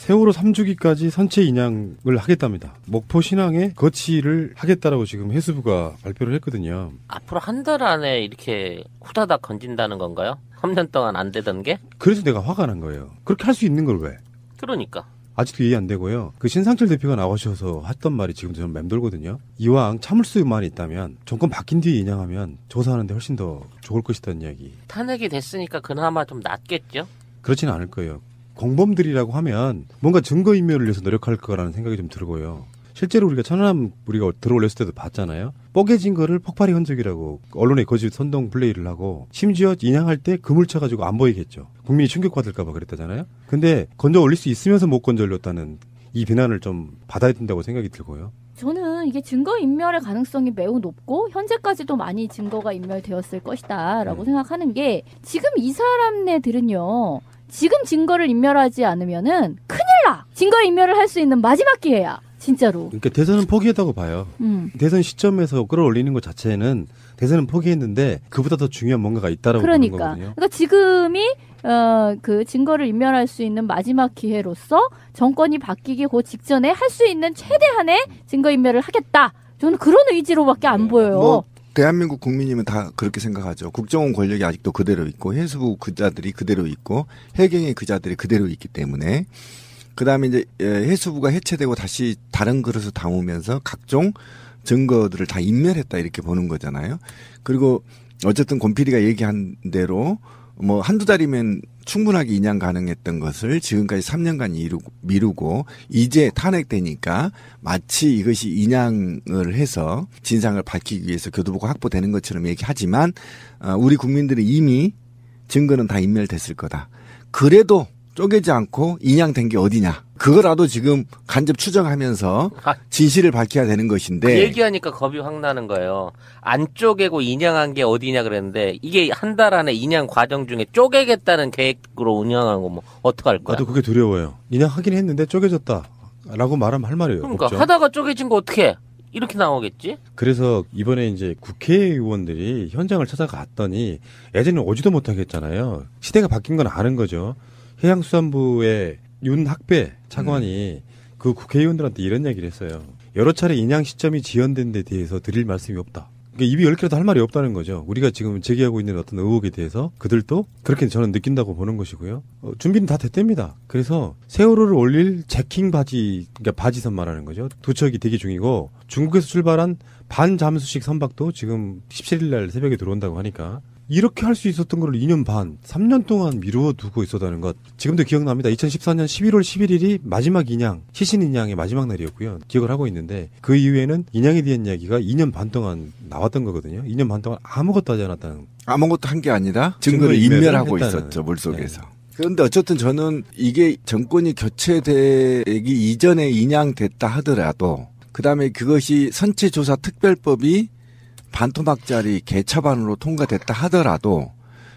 세월호 3주기까지 선체 인양을 하겠답니다. 목포 신항에 거치를 하겠다라고 지금 해수부가 발표를 했거든요. 앞으로 한 달 안에 이렇게 후다닥 건진다는 건가요? 3년 동안 안 되던 게? 그래서 내가 화가 난 거예요. 그렇게 할 수 있는 걸 왜? 그러니까. 아직도 이해 안 되고요. 그 신상철 대표가 나오셔서 했던 말이 지금 저는 맴돌거든요. 이왕 참을 수만 있다면 정권 바뀐 뒤에 인양하면 조사하는데 훨씬 더 좋을 것이다는 이야기. 탄핵이 됐으니까 그나마 좀 낫겠죠? 그렇지는 않을 거예요. 공범들이라고 하면 뭔가 증거인멸을 위해서 노력할 거라는 생각이 좀 들고요. 실제로 우리가 천안함 우리가 들어올렸을 때도 봤잖아요. 뻐개진 거를 폭발의 흔적이라고 언론에 거짓 선동 플레이를 하고 심지어 인양할 때 그물 쳐가지고 안 보이겠죠. 국민이 충격받을까 봐 그랬다잖아요. 근데 건져 올릴 수 있으면서 못 건져 올렸다는 이 비난을 좀 받아야 된다고 생각이 들고요. 저는 이게 증거인멸의 가능성이 매우 높고 현재까지도 많이 증거가 인멸되었을 것이다 라고 생각하는 게 지금 이 사람네들은요. 지금 증거를 인멸하지 않으면은 큰일 나! 증거 인멸을 할 수 있는 마지막 기회야. 진짜로. 그러니까 대선은 포기했다고 봐요. 대선 시점에서 끌어올리는 것 자체는 대선은 포기했는데 그보다 더 중요한 뭔가가 있다라고 보는 거거든요. 그러니까 지금이 그 증거를 인멸할 수 있는 마지막 기회로서 정권이 바뀌기 그 직전에 할 수 있는 최대한의 증거 인멸을 하겠다. 저는 그런 의지로밖에 안 보여요. 뭐 대한민국 국민이면 다 그렇게 생각하죠. 국정원 권력이 아직도 그대로 있고 해수부 그자들이 그대로 있고 해경의 그자들이 그대로 있기 때문에 그다음에 이제 해수부가 해체되고 다시 다른 그릇을 담으면서 각종 증거들을 다 인멸했다 이렇게 보는 거잖아요. 그리고 어쨌든 권PD가 얘기한 대로 뭐 한두 달이면 충분하게 인양 가능했던 것을 지금까지 3년간 미루고 이제 탄핵되니까 마치 이것이 인양을 해서 진상을 밝히기 위해서 교도보가 확보되는 것처럼 얘기하지만 우리 국민들이 이미 증거는 다 인멸됐을 거다. 그래도 쪼개지 않고 인양된 게 어디냐. 그거라도 지금 간접 추정하면서 진실을 밝혀야 되는 것인데. 그 얘기하니까 겁이 확 나는 거예요. 안 쪼개고 인양한 게 어디냐 그랬는데 이게 한 달 안에 인양 과정 중에 쪼개겠다는 계획으로 운영한 거 뭐 어떡할 거야. 나도 그게 두려워요. 인양하긴 했는데 쪼개졌다. 라고 말하면 할 말이에요. 그러니까 없죠? 하다가 쪼개진 거 어떻게 이렇게 나오겠지? 그래서 이번에 이제 국회의원들이 현장을 찾아갔더니 예전에는 오지도 못하겠잖아요. 시대가 바뀐 건 아는 거죠. 해양수산부의 윤학배 차관이 그 국회의원들한테 이런 얘기를 했어요. 여러 차례 인양 시점이 지연된 데 대해서 드릴 말씀이 없다. 그러니까 입이 10개라도 할 말이 없다는 거죠. 우리가 지금 제기하고 있는 어떤 의혹에 대해서 그들도 그렇게 저는 느낀다고 보는 것이고요. 준비는 다 됐답니다. 그래서 세월호를 올릴 제킹 바지, 그러니까 바지선 말하는 거죠. 두 척이 대기 중이고 중국에서 출발한 반잠수식 선박도 지금 17일 날 새벽에 들어온다고 하니까 이렇게 할 수 있었던 걸 2년 반, 3년 동안 미루어 두고 있었다는 것. 지금도 기억납니다. 2014년 11월 11일이 마지막 인양, 시신 인양의 마지막 날이었고요. 기억을 하고 있는데 그 이후에는 인양에 대한 이야기가 2년 반 동안 나왔던 거거든요. 2년 반 동안 아무것도 하지 않았다는. 아무것도 한 게 아니라 증거를 인멸하고 있었죠. 물속에서. 네. 그런데 어쨌든 저는 이게 정권이 교체되기 이전에 인양됐다 하더라도 그다음에 그것이 선체조사 특별법이 반토막짜리 개차반으로 통과됐다 하더라도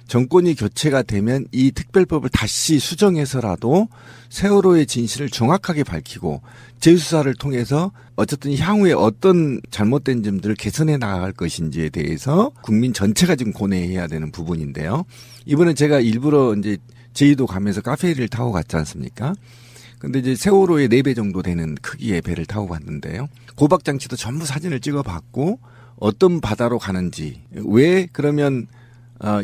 정권이 교체가 되면 이 특별법을 다시 수정해서라도 세월호의 진실을 정확하게 밝히고 재수사를 통해서 어쨌든 향후에 어떤 잘못된 점들을 개선해 나갈 것인지에 대해서 국민 전체가 지금 고뇌해야 되는 부분인데요. 이번에 제가 일부러 이제 제주도 가면서 카페를 타고 갔지 않습니까? 근데 이제 세월호의 4배 정도 되는 크기의 배를 타고 갔는데요. 고박장치도 전부 사진을 찍어봤고 어떤 바다로 가는지, 왜 그러면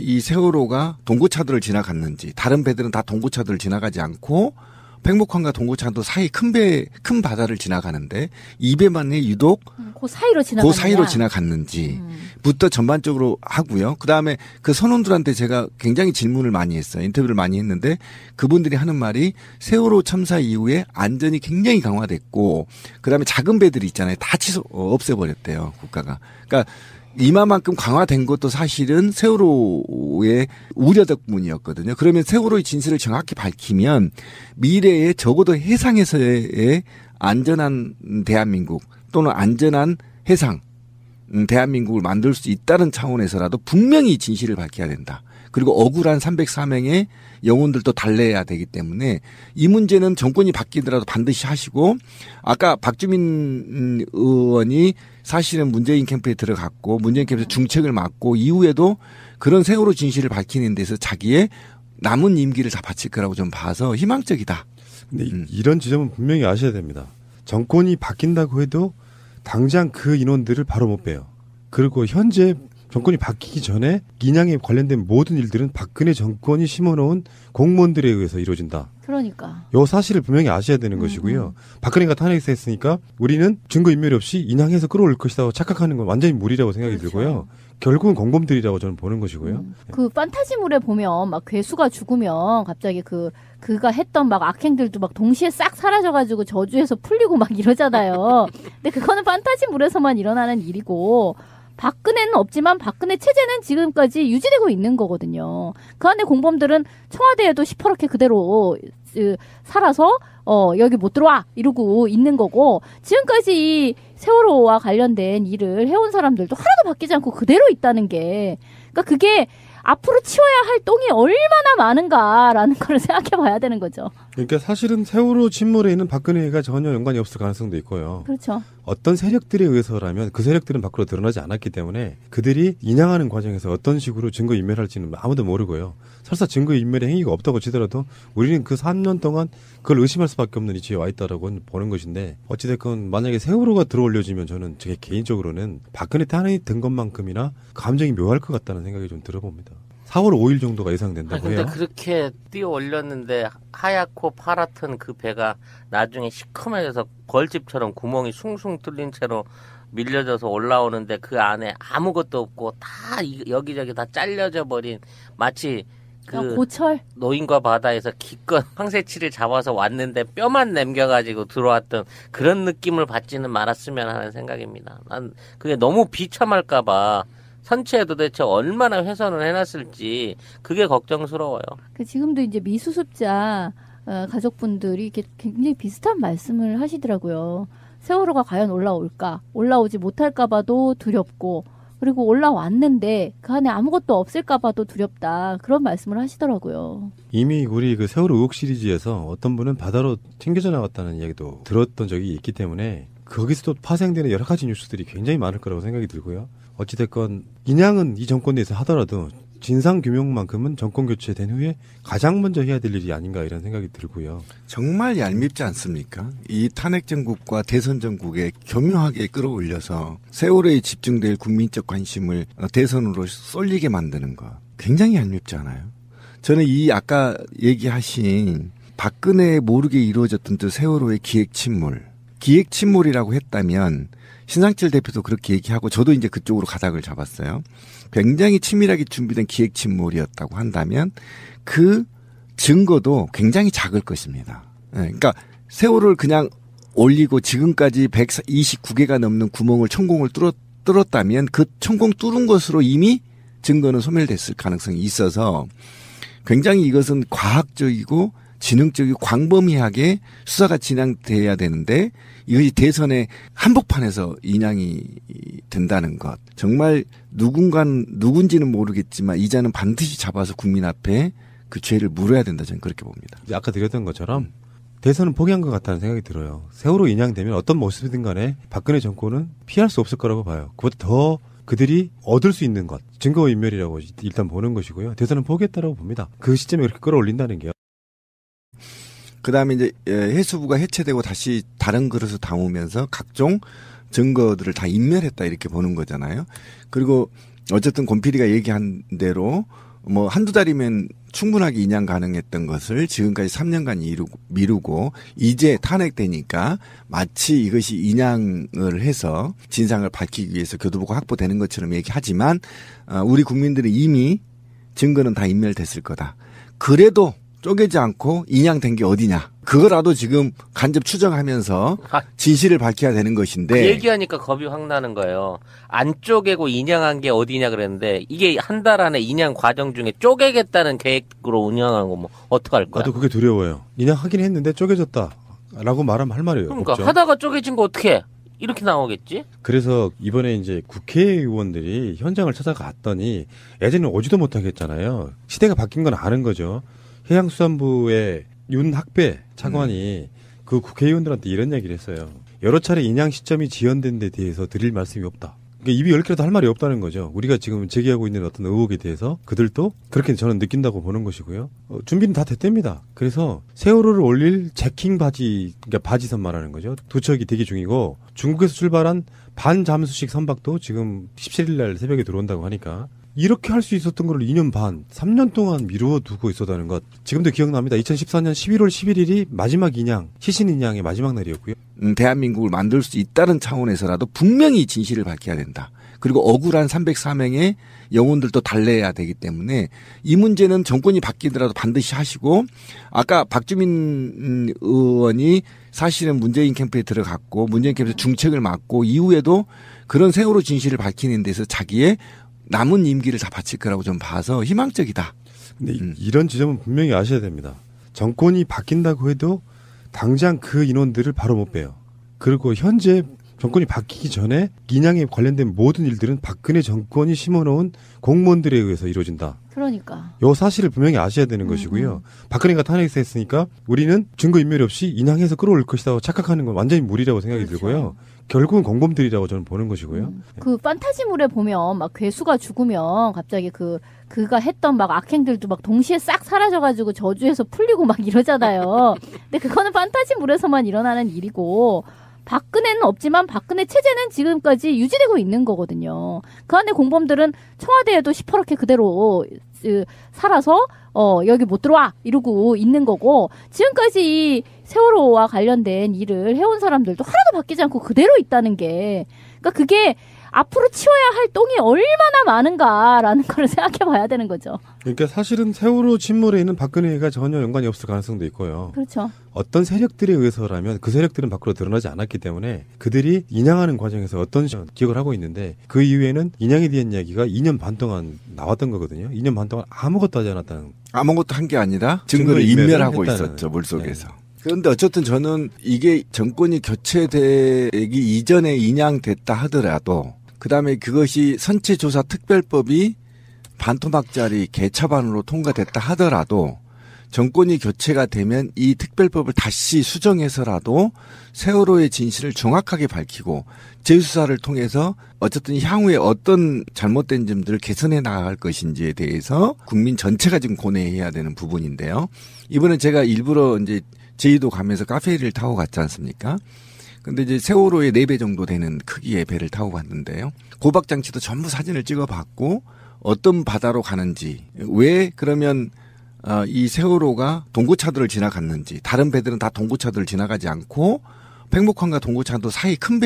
이 세월호가 동고차도를 지나갔는지, 다른 배들은 다 동고차도를 지나가지 않고 백목항과 동고차도 사이 큰 바다를 지나가는데 이 배만이 유독 그 사이로 지나갔는지부터 전반적으로 하고요. 그다음에 그 선원들한테 제가 굉장히 질문을 많이 했어요. 인터뷰를 많이 했는데 그분들이 하는 말이 세월호 참사 이후에 안전이 굉장히 강화됐고 그다음에 작은 배들이 있잖아요. 다 없애버렸대요. 국가가. 그러니까 이마만큼 강화된 것도 사실은 세월호의 우려 덕분이었거든요. 그러면 세월호의 진실을 정확히 밝히면 미래에 적어도 해상에서의 안전한 대한민국 또는 안전한 해상 대한민국을 만들 수 있다는 차원에서라도 분명히 진실을 밝혀야 된다. 그리고 억울한 304명의 영혼들도 달래야 되기 때문에 이 문제는 정권이 바뀌더라도 반드시 하시고 아까 박주민 의원이 사실은 문재인 캠프에 들어갔고 문재인 캠프에서 중책을 맡고 이후에도 그런 세월호 진실을 밝히는 데서 자기의 남은 임기를 다 바칠 거라고 좀 봐서 희망적이다. 근데 이런 지점은 분명히 아셔야 됩니다. 정권이 바뀐다고 해도 당장 그 인원들을 바로 못 빼요. 그리고 현재 정권이 바뀌기 전에 인양에 관련된 모든 일들은 박근혜 정권이 심어놓은 공무원들에 의해서 이루어진다. 그러니까. 요 사실을 분명히 아셔야 되는 것이고요. 박근혜가 탄핵했으니까 우리는 증거인멸 없이 인양해서 끌어올 것이라고 착각하는 건 완전히 무리라고 생각이 그렇죠. 들고요. 결국은 공범들이라고 저는 보는 것이고요. 그 판타지물에 보면 막 괴수가 죽으면 갑자기 그가 했던 막 악행들도 막 동시에 싹 사라져가지고 저주에서 풀리고 막 이러잖아요. 근데 그거는 판타지물에서만 일어나는 일이고 박근혜는 없지만 박근혜 체제는 지금까지 유지되고 있는 거거든요. 그 안에 공범들은 청와대에도 시퍼렇게 그대로 살아서 여기 못 들어와 이러고 있는 거고 지금까지 이 세월호와 관련된 일을 해온 사람들도 하나도 바뀌지 않고 그대로 있다는 게 그러니까 그게 앞으로 치워야 할 똥이 얼마나 많은가라는 걸 생각해 봐야 되는 거죠. 그러니까 사실은 세월호 침몰에는 박근혜가 전혀 연관이 없을 가능성도 있고요. 그렇죠. 어떤 세력들에 의해서라면 그 세력들은 밖으로 드러나지 않았기 때문에 그들이 인양하는 과정에서 어떤 식으로 증거인멸할지는 아무도 모르고요. 설사 증거인멸의 행위가 없다고 치더라도 우리는 그 3년 동안 그걸 의심할 수밖에 없는 위치에 와 있다라고 보는 것인데 어찌됐건 만약에 세월호가 들어올려지면 저는 제 개인적으로는 박근혜 탄핵이 된 것만큼이나 감정이 묘할 것 같다는 생각이 좀 들어봅니다. 4월 5일 정도가 예상된다고 근데 해요. 그렇게 띄어 올렸는데 하얗고 파랗던 그 배가 나중에 시커매져서 벌집처럼 구멍이 숭숭 뚫린 채로 밀려져서 올라오는데 그 안에 아무것도 없고 다 여기저기 다 잘려져 버린 마치 그 고철 노인과 바다에서 기껏 황새치를 잡아서 왔는데 뼈만 남겨가지고 들어왔던 그런 느낌을 받지는 말았으면 하는 생각입니다. 난 그게 너무 비참할까봐 선체에 도대체 얼마나 훼손을 해놨을지 그게 걱정스러워요. 지금도 이제 미수습자 가족분들이 이렇게 굉장히 비슷한 말씀을 하시더라고요. 세월호가 과연 올라올까? 올라오지 못할까 봐도 두렵고 그리고 올라왔는데 그 안에 아무것도 없을까 봐도 두렵다. 그런 말씀을 하시더라고요. 이미 우리 그 세월호 의혹 시리즈에서 어떤 분은 바다로 튕겨져 나갔다는 이야기도 들었던 적이 있기 때문에 거기서 또 파생되는 여러 가지 뉴스들이 굉장히 많을 거라고 생각이 들고요. 어찌됐건 인양은 이 정권 내에서 하더라도 진상규명만큼은 정권 교체된 후에 가장 먼저 해야 될 일이 아닌가 이런 생각이 들고요. 정말 얄밉지 않습니까? 이 탄핵 정국과 대선 정국에 교묘하게 끌어올려서 세월호에 집중될 국민적 관심을 대선으로 쏠리게 만드는 거 굉장히 얄밉지 않아요? 저는 이 아까 얘기하신 박근혜 모르게 이루어졌던 그 세월호의 기획 침몰이라고 했다면 신상철 대표도 그렇게 얘기하고 저도 이제 그쪽으로 가닥을 잡았어요. 굉장히 치밀하게 준비된 기획 침몰이었다고 한다면 그 증거도 굉장히 작을 것입니다. 그러니까 세월호를 그냥 올리고 지금까지 129개가 넘는 구멍을 천공을 뚫었다면 그 천공 뚫은 것으로 이미 증거는 소멸됐을 가능성이 있어서 굉장히 이것은 과학적이고 지능적이고 광범위하게 수사가 진행돼야 되는데 이것이 대선의 한복판에서 인양이 된다는 것. 정말 누군지는 모르겠지만 이자는 반드시 잡아서 국민 앞에 그 죄를 물어야 된다. 저는 그렇게 봅니다. 아까 드렸던 것처럼 대선은 포기한 것 같다는 생각이 들어요. 세월호 인양되면 어떤 모습이든 간에 박근혜 정권은 피할 수 없을 거라고 봐요. 그보다 더 그들이 얻을 수 있는 것, 증거인멸이라고 일단 보는 것이고요. 대선은 포기했다라고 봅니다. 그 시점에 그렇게 끌어올린다는 게요. 그다음에 이제 해수부가 해체되고 다시 다른 그릇을 담으면서 각종 증거들을 다 인멸했다 이렇게 보는 거잖아요. 그리고 어쨌든 권PD가 얘기한 대로 뭐 한두 달이면 충분하게 인양 가능했던 것을 지금까지 3년간 미루고 이제 탄핵되니까 마치 이것이 인양을 해서 진상을 밝히기 위해서 교도보가 확보되는 것처럼 얘기하지만 우리 국민들은 이미 증거는 다 인멸됐을 거다. 그래도 쪼개지 않고 인양된 게 어디냐. 그거라도 지금 간접 추정하면서 진실을 밝혀야 되는 것인데. 그 얘기하니까 겁이 확 나는 거예요. 안 쪼개고 인양한 게 어디냐 그랬는데 이게 한 달 안에 인양 과정 중에 쪼개겠다는 계획으로 운영한 거 뭐 어떡할 거야. 나도 그게 두려워요. 인양하긴 했는데 쪼개졌다라고 말하면 할 말이 그러니까 없죠. 하다가 쪼개진 거 어떻게 이렇게 나오겠지? 그래서 이번에 이제 국회의원들이 현장을 찾아갔더니 예전에 오지도 못하게 했잖아요. 시대가 바뀐 건 아는 거죠. 해양수산부의 윤 학배 차관이 그 국회의원들한테 이런 얘기를 했어요. 여러 차례 인양 시점이 지연된 데 대해서 드릴 말씀이 없다. 그러니까 입이 10개라도 할 말이 없다는 거죠. 우리가 지금 제기하고 있는 어떤 의혹에 대해서 그들도 그렇게 저는 느낀다고 보는 것이고요. 준비는 다 됐답니다. 그래서 세월호를 올릴 제킹 바지, 그러니까 바지선 말하는 거죠. 도착이 대기 중이고 중국에서 출발한 반잠수식 선박도 지금 17일 날 새벽에 들어온다고 하니까 이렇게 할 수 있었던 걸 2년 반, 3년 동안 미루어두고 있었다는 것. 지금도 기억납니다. 2014년 11월 11일이 마지막 인양, 시신 인양의 마지막 날이었고요. 대한민국을 만들 수 있다는 차원에서라도 분명히 진실을 밝혀야 된다. 그리고 억울한 304명의 영혼들도 달래야 되기 때문에 이 문제는 정권이 바뀌더라도 반드시 하시고, 아까 박주민 의원이 사실은 문재인 캠프에 들어갔고 문재인 캠프에서 중책을 맡고 이후에도 그런 세월호 진실을 밝히는 데서 자기의 남은 임기를 다 바칠 거라고 좀 봐서 희망적이다. 근데 이런 지점은 분명히 아셔야 됩니다. 정권이 바뀐다고 해도 당장 그 인원들을 바로 못 빼요. 그리고 현재 정권이 바뀌기 전에 인양에 관련된 모든 일들은 박근혜 정권이 심어놓은 공무원들에 의해서 이루어진다. 그러니까. 이 사실을 분명히 아셔야 되는 것이고요. 박근혜가 탄핵했으니까 우리는 증거인멸 없이 인양해서 끌어올 것이라고 착각하는 건 완전히 무리라고 생각이 그렇죠. 들고요. 결국은 공범들이라고 저는 보는 것이고요. 그 판타지물에 보면 막 괴수가 죽으면 갑자기 그가 했던 막 악행들도 막 동시에 싹 사라져가지고 저주에서 풀리고 막 이러잖아요. 근데 그거는 판타지물에서만 일어나는 일이고, 박근혜는 없지만 박근혜 체제는 지금까지 유지되고 있는 거거든요. 그 안에 공범들은 청와대에도 시퍼렇게 그대로 살아서 여기 못 들어와 이러고 있는 거고, 지금까지 이 세월호와 관련된 일을 해온 사람들도 하나도 바뀌지 않고 그대로 있다는 게, 그러니까 그게 앞으로 치워야 할 똥이 얼마나 많은가라는 걸 생각해 봐야 되는 거죠. 그러니까 사실은 세월호 침몰에는 박근혜가 전혀 연관이 없을 가능성도 있고요. 그렇죠. 어떤 세력들에 의해서라면 그 세력들은 밖으로 드러나지 않았기 때문에 그들이 인양하는 과정에서 어떤 기억을 하고 있는데, 그 이후에는 인양에 대한 이야기가 2년 반 동안 나왔던 거거든요. 2년 반 동안 아무것도 하지 않았다는. 아무것도 한 게 아니라 증거를 인멸하고 있었죠, 물속에서. 네. 그런데 어쨌든 저는 이게 정권이 교체되기 이전에 인양됐다 하더라도, 그다음에 그것이 선체조사 특별법이 반토막짜리 개차반으로 통과됐다 하더라도 정권이 교체가 되면 이 특별법을 다시 수정해서라도 세월호의 진실을 정확하게 밝히고 재수사를 통해서 어쨌든 향후에 어떤 잘못된 점들을 개선해 나갈 것인지에 대해서 국민 전체가 지금 고뇌해야 되는 부분인데요. 이번에 제가 일부러 이제 제주도 가면서 카페를 타고 갔지 않습니까? 근데 이제 세월호의 4배 정도 되는 크기의 배를 타고 갔는데요. 고박장치도 전부 사진을 찍어봤고, 어떤 바다로 가는지, 왜 그러면 이 세월호가 동고차도를 지나갔는지, 다른 배들은 다 동고차도를 지나가지 않고 백목항과 동고차도 사이 큰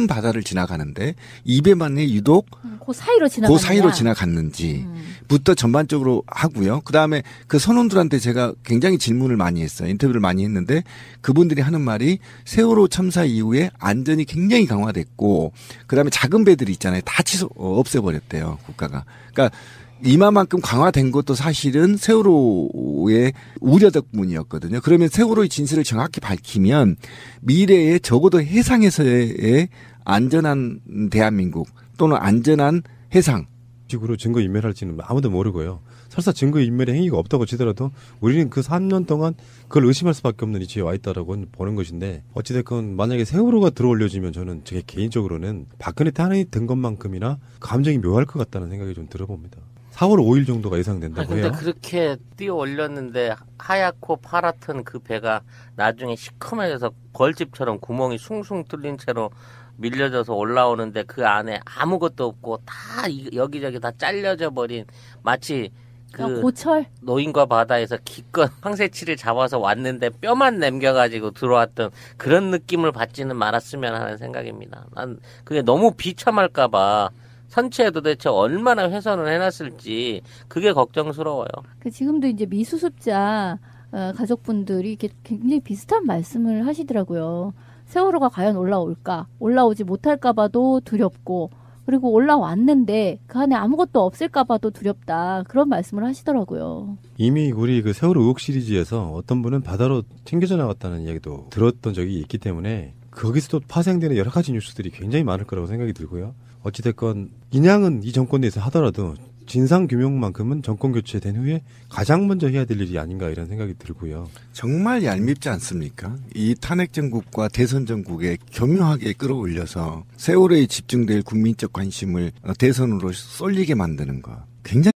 바다를 지나가는데 이 배만이 유독 그 사이로 지나갔는지부터 전반적으로 하고요. 그다음에 그 선원들한테 제가 굉장히 질문을 많이 했어요. 인터뷰를 많이 했는데 그분들이 하는 말이 세월호 참사 이후에 안전이 굉장히 강화됐고, 그다음에 작은 배들이 있잖아요. 다 없애버렸대요, 국가가. 그러니까 이마만큼 강화된 것도 사실은 세월호의 우려 덕분이었거든요. 그러면 세월호의 진실을 정확히 밝히면 미래에 적어도 해상에서의 안전한 대한민국 또는 안전한 해상 식으로 증거인멸할지는 아무도 모르고요. 설사 증거인멸의 행위가 없다고 치더라도 우리는 그 3년 동안 그걸 의심할 수밖에 없는 위치에 와 있다라고 보는 것인데, 어찌됐건 만약에 세월호가 들어올려지면 저는 제 개인적으로는 박근혜 탄핵이 된 것만큼이나 감정이 묘할 것 같다는 생각이 좀 들어봅니다. 4월 5일 정도가 예상된다고 해요. 근데 그렇게 뛰어 올렸는데 하얗고 파랗던 그 배가 나중에 시커매져서 벌집처럼 구멍이 숭숭 뚫린 채로 밀려져서 올라오는데 그 안에 아무것도 없고 다 여기저기 다 잘려져 버린, 마치 그 고철 노인과 바다에서 기껏 황새치를 잡아서 왔는데 뼈만 남겨가지고 들어왔던 그런 느낌을 받지는 말았으면 하는 생각입니다. 난 그게 너무 비참할까봐 선체에 도대체 얼마나 훼손을 해놨을지 그게 걱정스러워요. 지금도 이제 미수습자 가족분들이 이렇게 굉장히 비슷한 말씀을 하시더라고요. 세월호가 과연 올라올까? 올라오지 못할까 봐도 두렵고, 그리고 올라왔는데 그 안에 아무것도 없을까 봐도 두렵다. 그런 말씀을 하시더라고요. 이미 우리 그 세월호 의혹 시리즈에서 어떤 분은 바다로 튕겨져 나갔다는 이야기도 들었던 적이 있기 때문에 거기서도 파생되는 여러 가지 뉴스들이 굉장히 많을 거라고 생각이 들고요. 어찌됐건 인양은 이 정권 내에서 하더라도 진상규명만큼은 정권 교체된 후에 가장 먼저 해야 될 일이 아닌가 이런 생각이 들고요. 정말 얄밉지 않습니까? 이 탄핵 정국과 대선 정국에 교묘하게 끌어올려서 세월호에 집중될 국민적 관심을 대선으로 쏠리게 만드는 것. 굉장히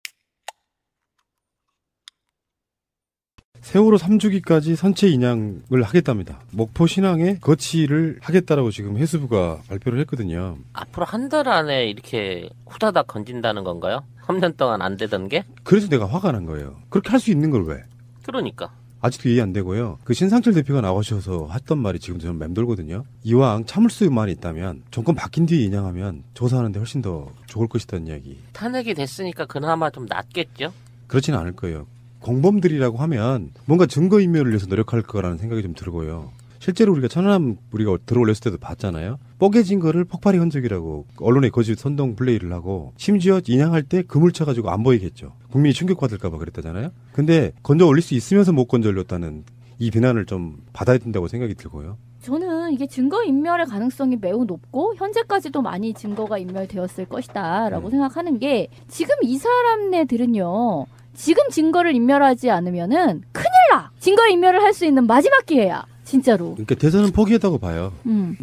세월호 3주기까지 선체 인양을 하겠답니다. 목포 신항에 거치를 하겠다라고 지금 해수부가 발표를 했거든요. 앞으로 한 달 안에 이렇게 후다닥 건진다는 건가요? 3년 동안 안 되던 게? 그래서 내가 화가 난 거예요. 그렇게 할 수 있는 걸 왜? 그러니까. 아직도 이해 안 되고요. 그 신상철 대표가 나오셔서 했던 말이 지금 저는 맴돌거든요. 이왕 참을 수만 있다면 정권 바뀐 뒤에 인양하면 조사하는데 훨씬 더 좋을 것이라는 이야기. 탄핵이 됐으니까 그나마 좀 낫겠죠? 그렇지는 않을 거예요. 공범들이라고 하면 뭔가 증거인멸을 위해서 노력할 거라는 생각이 좀 들고요. 실제로 우리가 천안함 우리가 들어올렸을 때도 봤잖아요. 뽀개진 거를 폭발의 흔적이라고 언론의 거짓 선동 플레이를 하고 심지어 인양할 때 그물 쳐가지고 안 보이겠죠. 국민이 충격받을까 봐 그랬다잖아요. 근데 건져 올릴 수 있으면서 못 건져 올렸다는 이 비난을 좀 받아야 된다고 생각이 들고요. 저는 이게 증거인멸의 가능성이 매우 높고 현재까지도 많이 증거가 인멸되었을 것이다라고 생각하는 게 지금 이 사람네들은요. 지금 증거를 인멸하지 않으면은 큰일 나! 증거 인멸을 할 수 있는 마지막 기회야. 진짜로. 그러니까 대선은 포기했다고 봐요.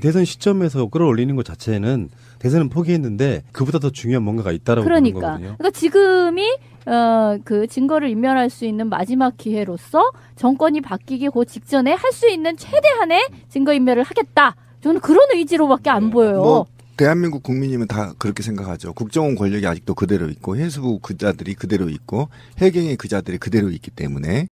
대선 시점에서 끌어올리는 것 자체는 대선은 포기했는데 그보다 더 중요한 뭔가가 있다라고 보는 거거든요. 그러니까 지금이 그 증거를 인멸할 수 있는 마지막 기회로서 정권이 바뀌기 그 직전에 할 수 있는 최대한의 증거 인멸을 하겠다. 저는 그런 의지로밖에 안 보여요. 뭐 대한민국 국민이면 다 그렇게 생각하죠. 국정원 권력이 아직도 그대로 있고 해수부 그자들이 그대로 있고 해경의 그자들이 그대로 있기 때문에